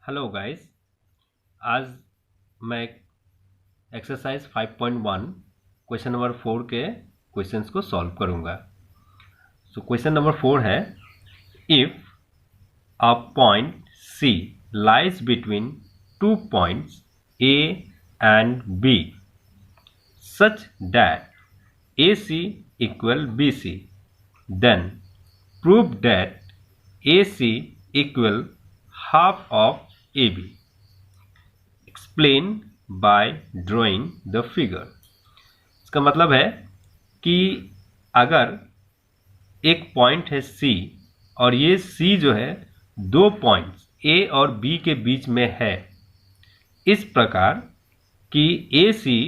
Hello guys, आज मैं exercise 5.1 question number 4 के क्वेश्चंस को सॉल्व करूंगा। सो क्वेश्चन नंबर 4 है, if a point C lies between two points A and B such that A C equal B C, then prove that A C equal half of AB. Explain by drawing the figure. इसका मतलब है कि अगर एक point है C और ये C जो है दो पॉइंट्स A और B के बीच में है, इस प्रकार कि AC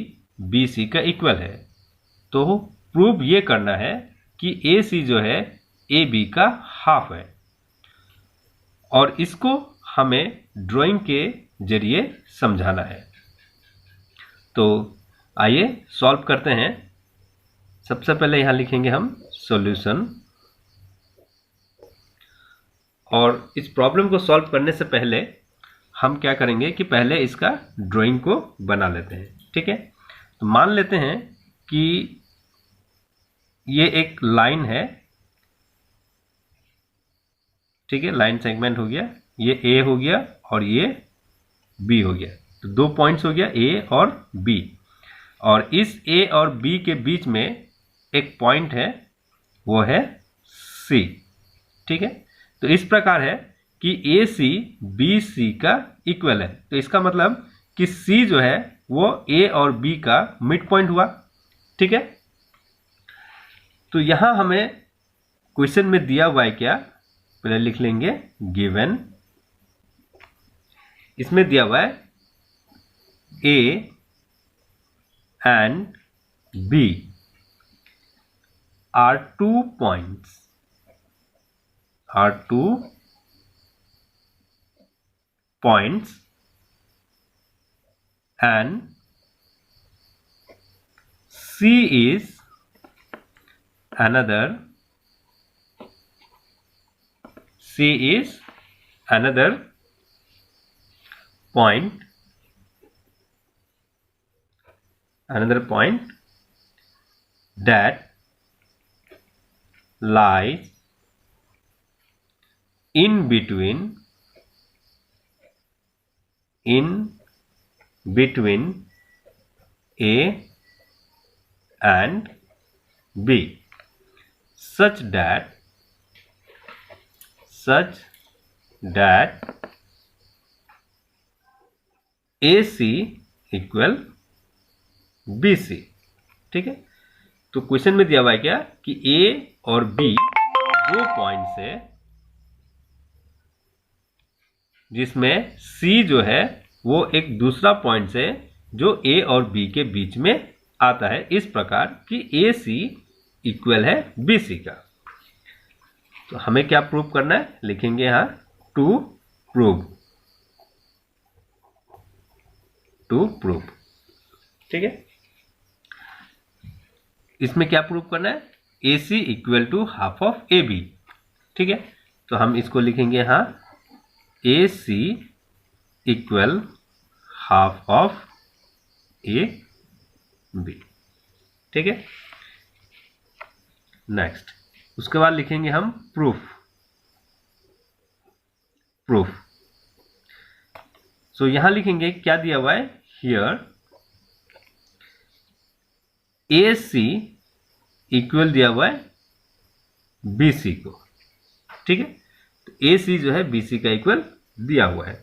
BC का इक्वल है, तो प्रूव ये करना है कि AC जो है AB का हाफ है और इसको हमें ड्राइंग के जरिए समझाना है। तो आइए सॉल्व करते हैं। सबसे पहले यहां लिखेंगे हम सॉल्यूशन, और इस प्रॉब्लम को सॉल्व करने से पहले हम क्या करेंगे कि पहले इसका ड्राइंग को बना लेते हैं। ठीक है, तो मान लेते हैं कि ये एक लाइन है। ठीक है, लाइन सेगमेंट हो गया, ये A हो गया और ये B हो गया, तो दो पॉइंट्स हो गया A और B, और इस A और B के बीच में एक पॉइंट है, वो है C। ठीक है, तो इस प्रकार है कि AC BC का इक्वल है, तो इसका मतलब कि C जो है वो A और B का मिड पॉइंट हुआ। ठीक है, तो यहां हमें क्वेश्चन में दिया हुआ है क्या, पहले लिख लेंगे गिवन। इसमें दिया हुआ है A and B are two points, and C is another point, that lies in between A and B such that AC equal BC। ठीक है, तो क्वेश्चन में दिया हुआ है क्या कि A और B दो पॉइंट्स है, जिसमें C जो है वो एक दूसरा पॉइंट से जो A और B के बीच में आता है, इस प्रकार कि AC इक्वल है BC का। तो हमें क्या प्रूव करना है, लिखेंगे यहां टू प्रूव। ठीक है, इसमें क्या प्रूव करना है, AC equal to half of AB। ठीक है, तो हम इसको लिखेंगे यहां AC equal half of AB। ठीक है, नेक्स्ट उसके बाद लिखेंगे हम प्रूफ। सो यहां लिखेंगे क्या दिया हुआ है, हियर AC इक्वल दिया हुआ है BC को। ठीक है, तो AC जो है BC का इक्वल दिया हुआ है।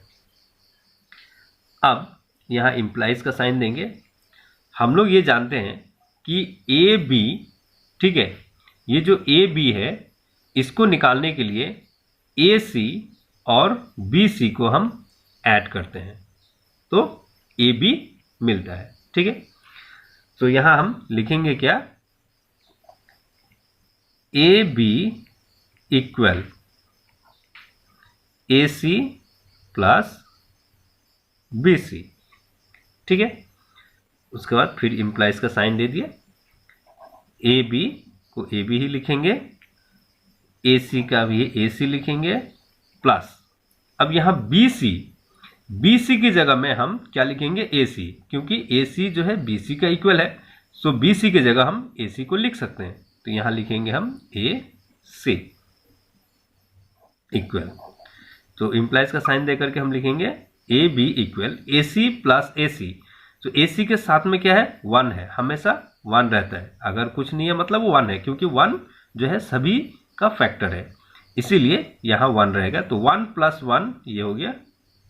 अब यहां इंप्लाइज का साइन देंगे। हम लोग ये जानते हैं कि AB, ठीक है, ये जो AB है इसको निकालने के लिए AC और BC को हम ऐड करते हैं तो AB मिलता है। ठीक है, तो यहां हम लिखेंगे क्या, AB equal AC plus BC। ठीक है, उसके बाद फिर इंप्लाइज का साइन दे दिया, AB को AB ही लिखेंगे, AC का भी AC लिखेंगे, प्लस अब यहां BC बी सी की जगह में हम क्या लिखेंगे, ए सी, क्योंकि ए सी जो है बी सी का इक्वल है, सो बी सी की जगह हम ए सी को लिख सकते हैं। तो यहां लिखेंगे हम ए सी इक्वल, तो इंप्लाइज का साइन दे करके हम लिखेंगे A B equal A C plus A C. तो ए सी के साथ में क्या है, 1 है, हमेशा 1 रहता है, अगर कुछ नहीं है मतलब वो 1 है, क्योंकि 1 जो है सभी का फैक्टर है, इसीलिए यहां 1 रहेगा। तो 1 + 1 ये हो गया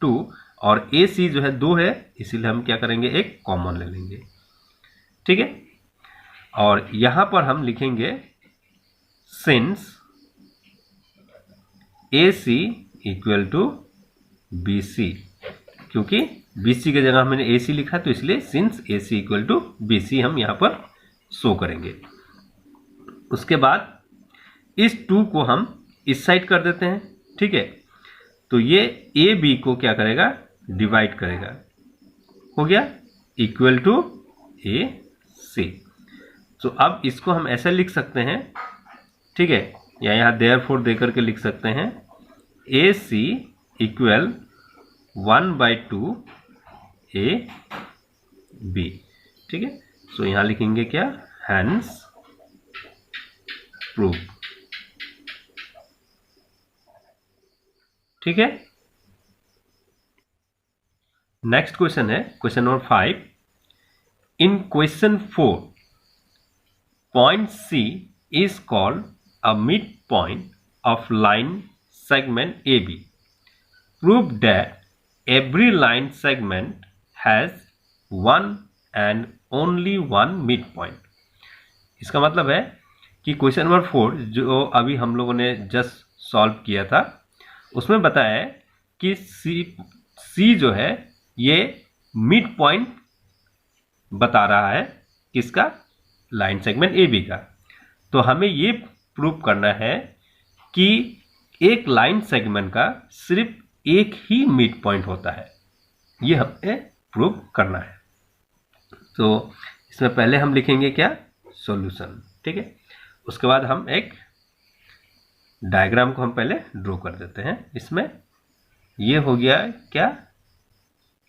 2, और ए सी जो है 2 है, इसीलिए हम क्या करेंगे, एक कॉमन ले लेंगे। ठीक है, और यहां पर हम लिखेंगे since A C equal to B C, क्योंकि बी सी की जगह हमने ए सी लिखा, तो इसलिए since A C equal to B C हम यहां पर शो करेंगे। उसके बाद इस 2 को हम इस साइड कर देते हैं। ठीक है, तो ये ए बी को क्या करेगा, डिवाइड करेगा, हो गया इक्वल टू ए सी। तो अब इसको हम ऐसे लिख सकते हैं, ठीक है, या यहाँ देयरफॉर दे करके लिख सकते हैं ए सी इक्वल 1/2 ए बी। ठीक है, सो यहाँ लिखेंगे क्या, हैंस प्रूव। ठीक है, नेक्स्ट क्वेश्चन है question number 5। In question 4 point C is called a mid point of line segment AB. Prove that every line segment has one and only one midpoint. इसका मतलब है कि क्वेश्चन नंबर 4 जो अभी हम लोगों ने जस्ट सॉल्व किया था, उसमें बताया है कि C जो है ये मिड पॉइंट बता रहा है किसका, लाइन सेगमेंट AB का। तो हमें ये प्रूव करना है कि एक लाइन सेगमेंट का सिर्फ एक ही मिड पॉइंट होता है, ये हमें प्रूव करना है। तो इसमें पहले हम लिखेंगे क्या, सॉल्यूशन। ठीक है, उसके बाद हम एक डायग्राम को हम पहले ड्रॉ कर देते हैं। इसमें ये हो गया क्या,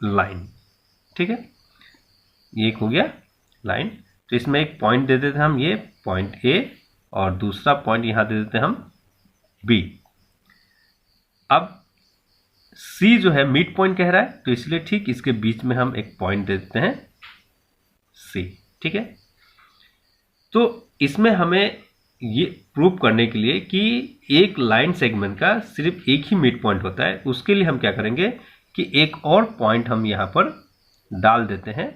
लाइन। ठीक है, ये एक हो गया लाइन, तो इसमें एक पॉइंट दे देते हैं हम, ये पॉइंट ए, और दूसरा पॉइंट यहां दे देते हैं हम बी। अब C जो है मिड पॉइंट कह रहा है, तो इसलिए ठीक इसके बीच में हम एक पॉइंट दे देते हैं C। ठीक है, तो इसमें हमें ये प्रूव करने के लिए कि एक लाइन सेगमेंट का सिर्फ एक ही मिड पॉइंट होता है, उसके लिए हम क्या करेंगे कि एक और पॉइंट हम यहां पर डाल देते हैं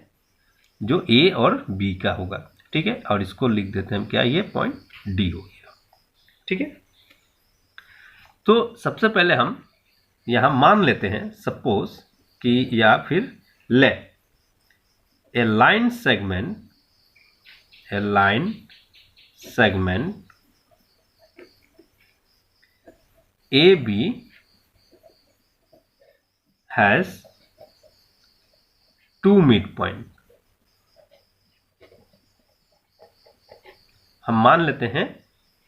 जो A और B का होगा। ठीक है, और इसको लिख देते हैं हम क्या, ये पॉइंट D हो गया। ठीक है, तो सबसे पहले हम यहां मान लेते हैं, सपोज कि, या फिर let, a line segment A B has 2 mid point. हम मान लेते हैं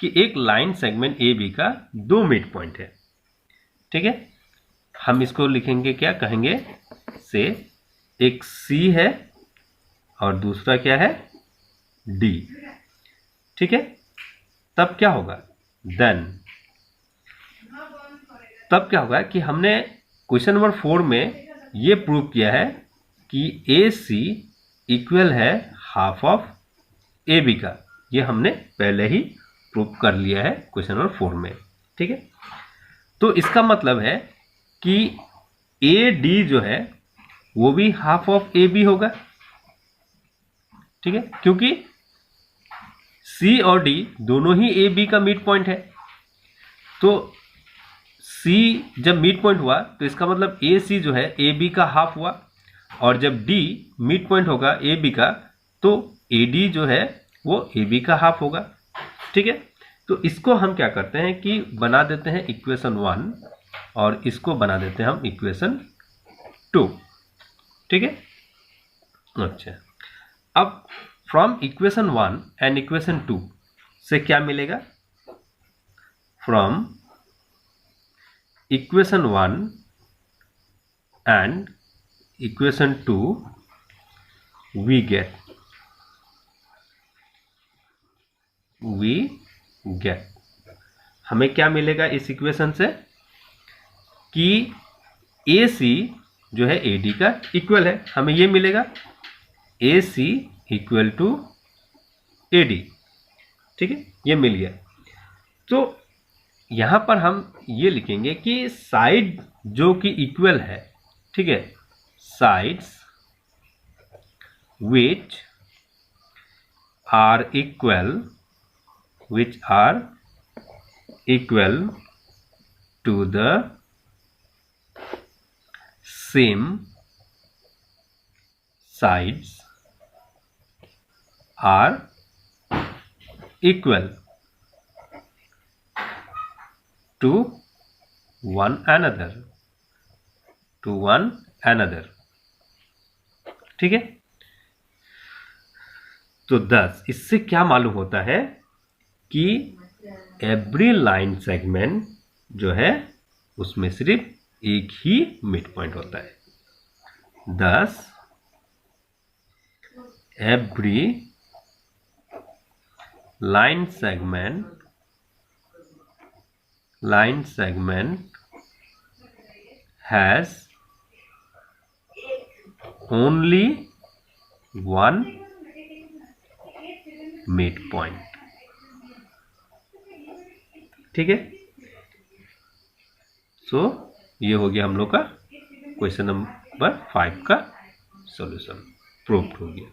कि एक लाइन सेगमेंट ए बी का 2 मिड पॉइंट है। ठीक है, हम इसको लिखेंगे क्या, कहेंगे से एक C है और दूसरा क्या है, D। ठीक है, तब क्या होगा, तब क्या होगा कि हमने क्वेश्चन नंबर 4 में ये प्रूव किया है कि AC इक्वल है हाफ ऑफ AB का, ये हमने पहले ही प्रूव कर लिया है क्वेश्चन नंबर 4 में। ठीक है, तो इसका मतलब है कि AD जो है वो भी हाफ ऑफ AB होगा। ठीक है, क्योंकि C और D दोनों ही AB का मिड पॉइंट है, तो C जब मिड पॉइंट हुआ तो इसका मतलब AC जो है AB का हाफ हुआ, और जब D मिड पॉइंट होगा AB का तो AD जो है वो AB का हाफ होगा। ठीक है, तो इसको हम क्या करते हैं कि बना देते हैं इक्वेशन 1, और इसको बना देते हैं हम इक्वेशन 2। ठीक है, अच्छा, अब फ्रॉम इक्वेशन 1 एंड इक्वेशन 2 से क्या मिलेगा, from equation 1 and equation 2 we get हमें क्या मिलेगा इस इक्वेशन से कि AC जो है AD का इक्वल है, हमें ये मिलेगा AC इक्वल टू AD। ठीक है, ये मिल गया। तो यहां पर हम ये लिखेंगे कि साइड जो कि इक्वल है, ठीक है, sides which are equal to the same sides are equal to one another, ठीक है। तो 10 इससे क्या मालूम होता है कि एवरी लाइन सेगमेंट जो है उसमें सिर्फ एक ही मिड पॉइंट होता है। 10 every line segment has only one mid point, ठीक है। सो ये हो गया हम लोग का क्वेश्चन नंबर 5 का सॉल्यूशन, प्रूफ हो गया।